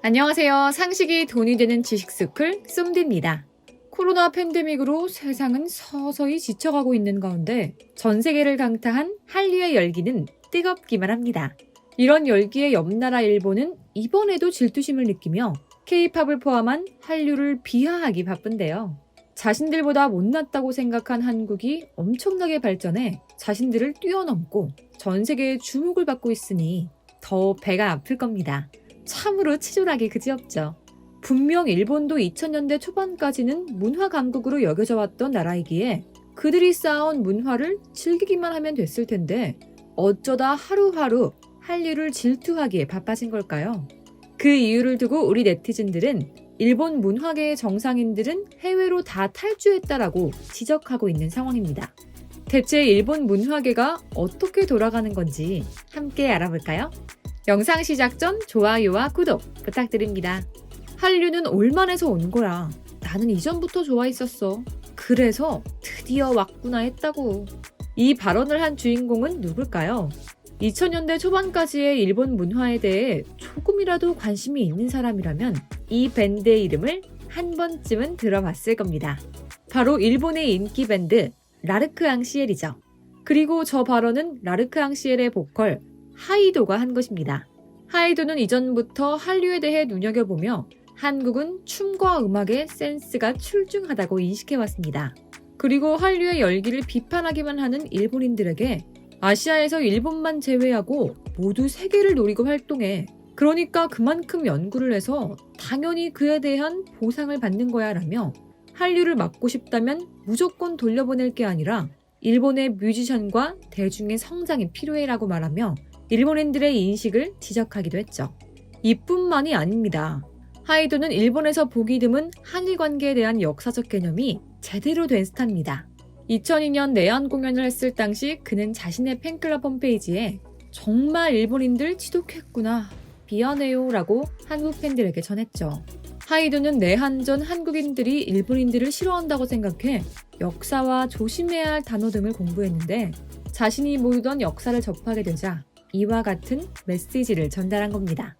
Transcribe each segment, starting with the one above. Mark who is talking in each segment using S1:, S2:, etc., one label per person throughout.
S1: 안녕하세요. 상식이 돈이 되는 지식스쿨 쏨디입니다. 코로나 팬데믹으로 세상은 서서히 지쳐가고 있는 가운데 전 세계를 강타한 한류의 열기는 뜨겁기만 합니다. 이런 열기의 옆나라 일본은 이번에도 질투심을 느끼며 K-팝을 포함한 한류를 비하하기 바쁜데요. 자신들보다 못났다고 생각한 한국이 엄청나게 발전해 자신들을 뛰어넘고 전 세계의 주목을 받고 있으니 더 배가 아플 겁니다. 참으로 치졸하기 그지없죠. 분명 일본도 2000년대 초반까지는 문화 강국으로 여겨져 왔던 나라이기에 그들이 쌓아온 문화를 즐기기만 하면 됐을 텐데 어쩌다 하루하루 한류를 질투하기에 바빠진 걸까요? 그 이유를 두고 우리 네티즌들은 일본 문화계의 정상인들은 해외로 다 탈주했다라고 지적하고 있는 상황입니다. 대체 일본 문화계가 어떻게 돌아가는 건지 함께 알아볼까요? 영상 시작 전 좋아요와 구독 부탁드립니다. 한류는 올만해서 온 거야. 나는 이전부터 좋아했었어. 그래서 드디어 왔구나 했다고. 이 발언을 한 주인공은 누굴까요? 2000년대 초반까지의 일본 문화에 대해 조금이라도 관심이 있는 사람이라면 이 밴드의 이름을 한 번쯤은 들어봤을 겁니다. 바로 일본의 인기 밴드 라르크 앙시엘이죠. 그리고 저 발언은 라르크 앙시엘의 보컬 하이도가 한 것입니다. 하이도는 이전부터 한류에 대해 눈여겨보며 한국은 춤과 음악의 센스가 출중하다고 인식해왔습니다. 그리고 한류의 열기를 비판하기만 하는 일본인들에게 아시아에서 일본만 제외하고 모두 세계를 노리고 활동해. 그러니까 그만큼 연구를 해서 당연히 그에 대한 보상을 받는 거야 라며 한류를 막고 싶다면 무조건 돌려보낼 게 아니라 일본의 뮤지션과 대중의 성장이 필요해라고 말하며 일본인들의 인식을 지적하기도 했죠. 이뿐만이 아닙니다. 하이도는 일본에서 보기 드문 한일 관계에 대한 역사적 개념이 제대로 된 스타입니다. 2002년 내한 공연을 했을 당시 그는 자신의 팬클럽 홈페이지에 정말 일본인들 지독했구나, 미안해요 라고 한국 팬들에게 전했죠. 하이도는 내한 전 한국인들이 일본인들을 싫어한다고 생각해 역사와 조심해야 할 단어 등을 공부했는데 자신이 모르던 역사를 접하게 되자 이와 같은 메시지를 전달한 겁니다.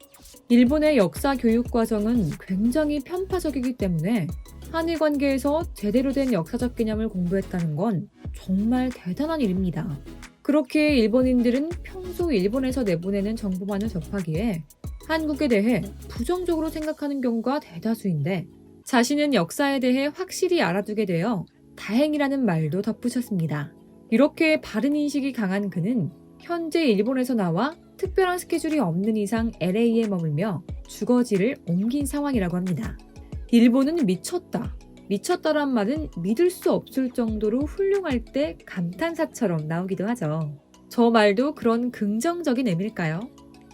S1: 일본의 역사 교육 과정은 굉장히 편파적이기 때문에 한일 관계에서 제대로 된 역사적 개념을 공부했다는 건 정말 대단한 일입니다. 그렇게 일본인들은 평소 일본에서 내보내는 정보만을 접하기에 한국에 대해 부정적으로 생각하는 경우가 대다수인데 자신은 역사에 대해 확실히 알아두게 되어 다행이라는 말도 덧붙였습니다. 이렇게 바른 인식이 강한 그는 현재 일본에서 나와 특별한 스케줄이 없는 이상 LA에 머물며 주거지를 옮긴 상황이라고 합니다. 일본은 미쳤다. 미쳤다란 말은 믿을 수 없을 정도로 훌륭할 때 감탄사처럼 나오기도 하죠. 저 말도 그런 긍정적인 의미일까요?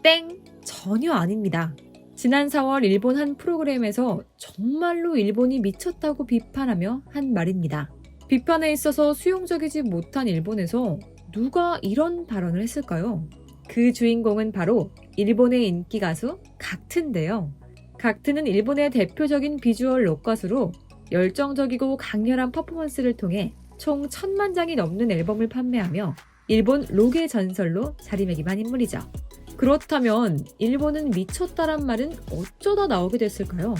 S1: 땡! 전혀 아닙니다. 지난 4월 일본 한 프로그램에서 정말로 일본이 미쳤다고 비판하며 한 말입니다. 비판에 있어서 수용적이지 못한 일본에서 누가 이런 발언을 했을까요? 그 주인공은 바로 일본의 인기 가수 각트인데요. 각트는 일본의 대표적인 비주얼 록 가수로 열정적이고 강렬한 퍼포먼스를 통해 총 1000만 장이 넘는 앨범을 판매하며 일본 록의 전설로 자리매김한 인물이죠. 그렇다면 일본은 미쳤다란 말은 어쩌다 나오게 됐을까요?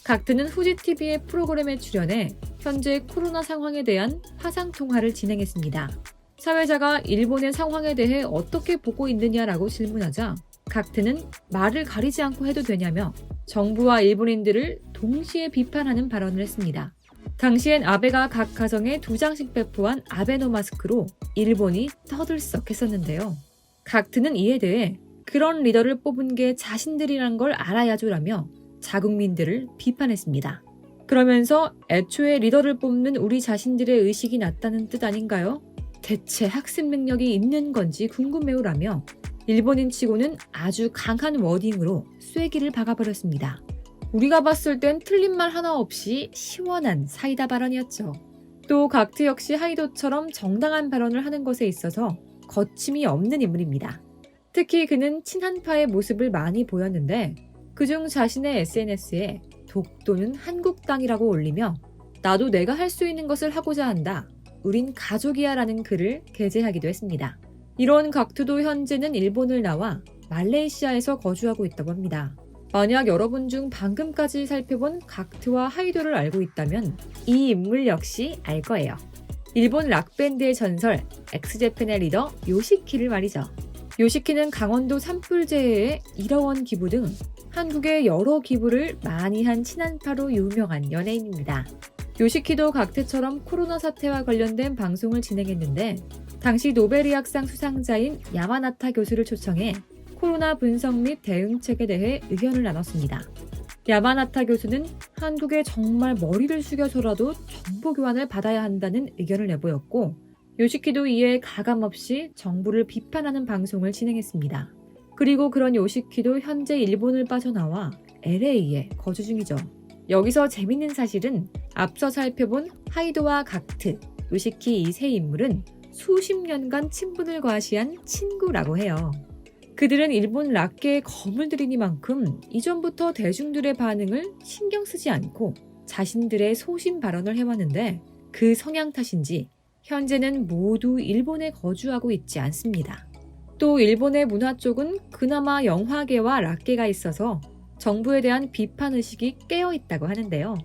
S1: 각트는 후지TV의 프로그램에 출연해 현재 코로나 상황에 대한 화상통화를 진행했습니다. 사회자가 일본의 상황에 대해 어떻게 보고 있느냐라고 질문하자 각트는 말을 가리지 않고 해도 되냐며 정부와 일본인들을 동시에 비판하는 발언을 했습니다. 당시엔 아베가 각 가정에 2장씩 배포한 아베노 마스크로 일본이 떠들썩했었는데요. 각트는 이에 대해 그런 리더를 뽑은 게 자신들이란 걸 알아야죠라며 자국민들을 비판했습니다. 그러면서 애초에 리더를 뽑는 우리 자신들의 의식이 낮다는 뜻 아닌가요? 대체 학습 능력이 있는 건지 궁금해요라며 일본인 치고는 아주 강한 워딩으로 쐐기를 박아버렸습니다. 우리가 봤을 땐 틀린 말 하나 없이 시원한 사이다 발언이었죠. 또 각트 역시 하이도처럼 정당한 발언을 하는 것에 있어서 거침이 없는 인물입니다. 특히 그는 친한파의 모습을 많이 보였는데 그중 자신의 SNS에 독도는 한국 땅이라고 올리며 나도 내가 할 수 있는 것을 하고자 한다. 우린 가족이야 라는 글을 게재하기도 했습니다. 이런 각트도 현재는 일본을 나와 말레이시아에서 거주하고 있다고 합니다. 만약 여러분 중 방금까지 살펴본 각트와 하이도를 알고 있다면 이 인물 역시 알 거예요. 일본 락밴드의 전설 엑스제팬의 리더 요시키를 말이죠. 요시키는 강원도 산불재해의 1억 원 기부 등 한국의 여러 기부를 많이 한 친한파로 유명한 연예인입니다. 요시키도 각트처럼 코로나 사태와 관련된 방송을 진행했는데 당시 노벨의학상 수상자인 야마나타 교수를 초청해 코로나 분석 및 대응책에 대해 의견을 나눴습니다. 야마나타 교수는 한국에 정말 머리를 숙여서라도 정보 교환을 받아야 한다는 의견을 내보였고 요시키도 이에 가감없이 정부를 비판하는 방송을 진행했습니다. 그리고 그런 요시키도 현재 일본을 빠져나와 LA에 거주 중이죠. 여기서 재밌는 사실은 앞서 살펴본 하이도와 각트, 요시키 이 세 인물은 수십 년간 친분을 과시한 친구라고 해요. 그들은 일본 락계의 거물들이니만큼 이전부터 대중들의 반응을 신경 쓰지 않고 자신들의 소신 발언을 해왔는데 그 성향 탓인지 현재는 모두 일본에 거주하고 있지 않습니다. 또 일본의 문화 쪽은 그나마 영화계와 락계가 있어서 정부에 대한 비판의식이 깨어있다고 하는데요.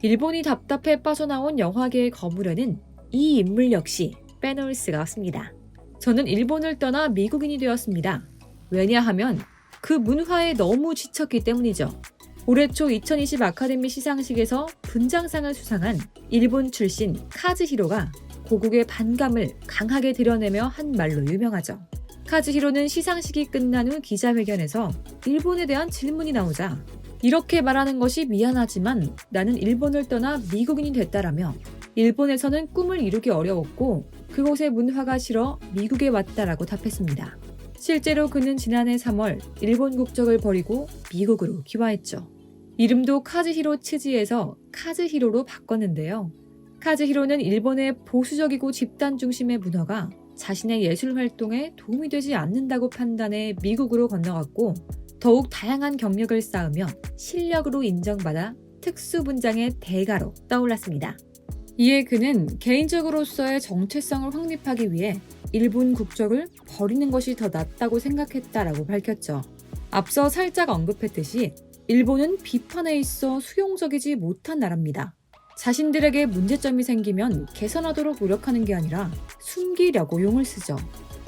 S1: 일본이 답답해 빠져나온 영화계의 거물에는 이 인물 역시 빼놓을 수가 없습니다. 저는 일본을 떠나 미국인이 되었습니다. 왜냐하면 그 문화에 너무 지쳤기 때문이죠. 올해 초 2020 아카데미 시상식에서 분장상을 수상한 일본 출신 카즈히로가 고국의 반감을 강하게 드러내며 한 말로 유명하죠. 카즈히로는 시상식이 끝난 후 기자회견에서 일본에 대한 질문이 나오자 이렇게 말하는 것이 미안하지만 나는 일본을 떠나 미국인이 됐다라며 일본에서는 꿈을 이루기 어려웠고 그곳의 문화가 싫어 미국에 왔다라고 답했습니다. 실제로 그는 지난해 3월 일본 국적을 버리고 미국으로 귀화했죠. 이름도 카즈히로 츠지에서 카즈히로로 바꿨는데요. 카즈히로는 일본의 보수적이고 집단 중심의 문화가 자신의 예술 활동에 도움이 되지 않는다고 판단해 미국으로 건너갔고 더욱 다양한 경력을 쌓으며 실력으로 인정받아 특수분장의 대가로 떠올랐습니다. 이에 그는 개인적으로서의 정체성을 확립하기 위해 일본 국적을 버리는 것이 더 낫다고 생각했다라고 밝혔죠. 앞서 살짝 언급했듯이 일본은 비판에 있어 수용적이지 못한 나라입니다. 자신들에게 문제점이 생기면 개선하도록 노력하는 게 아니라 숨기려고 용을 쓰죠.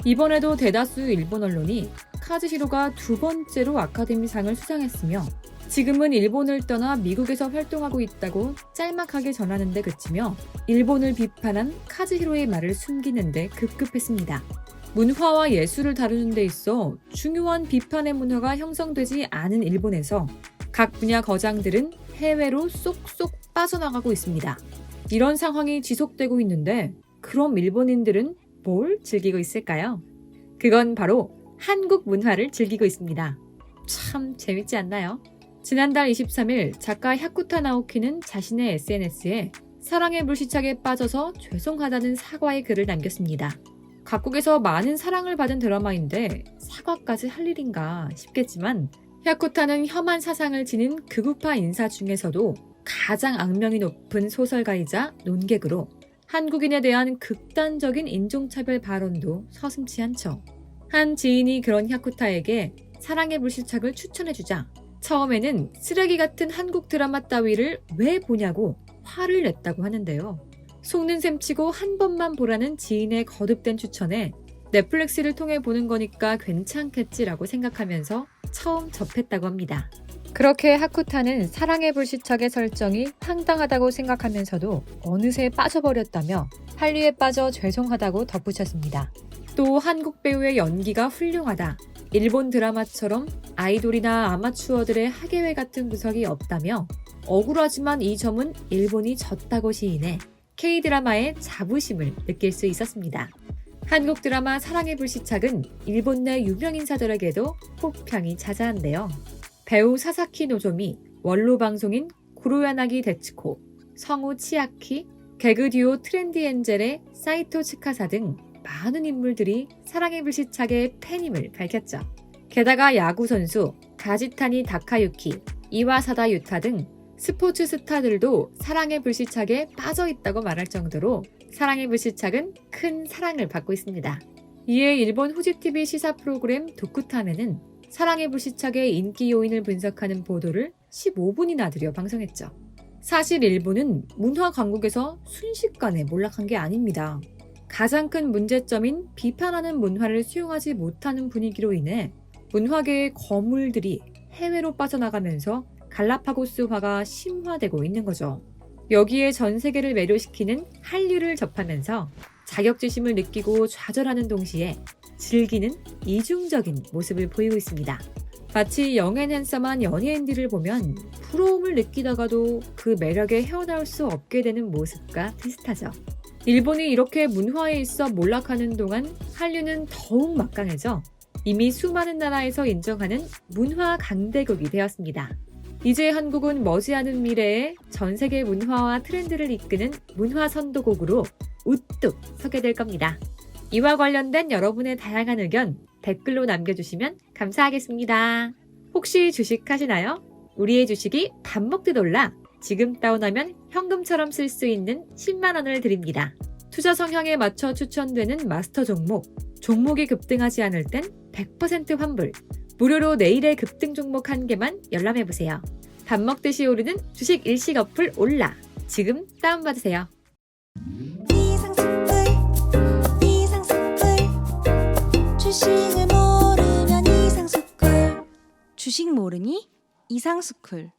S1: 이번에도 대다수 일본 언론이 카즈히로가 2번째로 아카데미상을 수상했으며 지금은 일본을 떠나 미국에서 활동하고 있다고 짤막하게 전하는 데 그치며 일본을 비판한 카즈히로의 말을 숨기는 데 급급했습니다. 문화와 예술을 다루는 데 있어 중요한 비판의 문화가 형성되지 않은 일본에서 각 분야 거장들은 해외로 쏙쏙 빠져나가고 있습니다. 이런 상황이 지속되고 있는데 그럼 일본인들은 뭘 즐기고 있을까요? 그건 바로 한국 문화를 즐기고 있습니다. 참 재밌지 않나요? 지난달 23일 작가 야쿠타 나오키는 자신의 SNS에 사랑의 불시착에 빠져서 죄송하다는 사과의 글을 남겼습니다. 각국에서 많은 사랑을 받은 드라마인데 사과까지 할 일인가 싶겠지만 야쿠타는 혐한 사상을 지닌 극우파 인사 중에서도 가장 악명이 높은 소설가이자 논객으로 한국인에 대한 극단적인 인종차별 발언도 서슴지 않죠. 한 지인이 그런 야쿠타에게 사랑의 불시착을 추천해주자 처음에는 쓰레기 같은 한국 드라마 따위를 왜 보냐고 화를 냈다고 하는데요. 속는 셈 치고 한 번만 보라는 지인의 거듭된 추천에 넷플릭스를 통해 보는 거니까 괜찮겠지라고 생각하면서 처음 접했다고 합니다. 그렇게 하쿠타는 사랑의 불시착의 설정이 황당하다고 생각하면서도 어느새 빠져버렸다며 한류에 빠져 죄송하다고 덧붙였습니다. 또 한국 배우의 연기가 훌륭하다. 일본 드라마처럼 아이돌이나 아마추어들의 하계회 같은 구석이 없다며 억울하지만 이 점은 일본이 졌다고 시인해 K드라마의 자부심을 느낄 수 있었습니다. 한국 드라마 사랑의 불시착은 일본 내 유명 인사들에게도 호평이 자자한데요. 배우 사사키 노조미, 원로 방송인 구로야나기 데츠코, 성우 치아키, 개그 듀오 트렌디 엔젤의 사이토 츠카사 등 많은 인물들이 사랑의 불시착의 팬임을 밝혔죠. 게다가 야구 선수 가지타니 다카유키, 이와사다 유타 등 스포츠 스타들도 사랑의 불시착에 빠져있다고 말할 정도로 사랑의 불시착은 큰 사랑을 받고 있습니다. 이에 일본 후지TV 시사 프로그램 도쿠타메는 사랑의 불시착의 인기 요인을 분석하는 보도를 15분이나 들여 방송했죠. 사실 일본은 문화 강국에서 순식간에 몰락한 게 아닙니다. 가장 큰 문제점인 비판하는 문화를 수용하지 못하는 분위기로 인해 문화계의 거물들이 해외로 빠져나가면서 갈라파고스화가 심화되고 있는 거죠. 여기에 전 세계를 매료시키는 한류를 접하면서 자격지심을 느끼고 좌절하는 동시에 즐기는 이중적인 모습을 보이고 있습니다. 마치 영앤핸섬한 연예인들을 보면 부러움을 느끼다가도 그 매력에 헤어나올 수 없게 되는 모습과 비슷하죠. 일본이 이렇게 문화에 있어 몰락하는 동안 한류는 더욱 막강해져 이미 수많은 나라에서 인정하는 문화 강대국이 되었습니다. 이제 한국은 머지않은 미래에 전 세계 문화와 트렌드를 이끄는 문화 선도국으로 우뚝 서게 될 겁니다. 이와 관련된 여러분의 다양한 의견 댓글로 남겨주시면 감사하겠습니다. 혹시 주식하시나요? 우리의 주식이 밥 먹듯 올라 지금 다운하면 현금처럼 쓸 수 있는 10만 원을 드립니다. 투자 성향에 맞춰 추천되는 마스터 종목이 급등하지 않을 땐 100% 환불, 무료로 내일의 급등 종목 한 개만 열람해보세요. 밥 먹듯이 오르는 주식 일식 어플 올라 지금 다운받으세요.
S2: 주식을 모르면 이상스쿨. 주식 모르니 이상스쿨.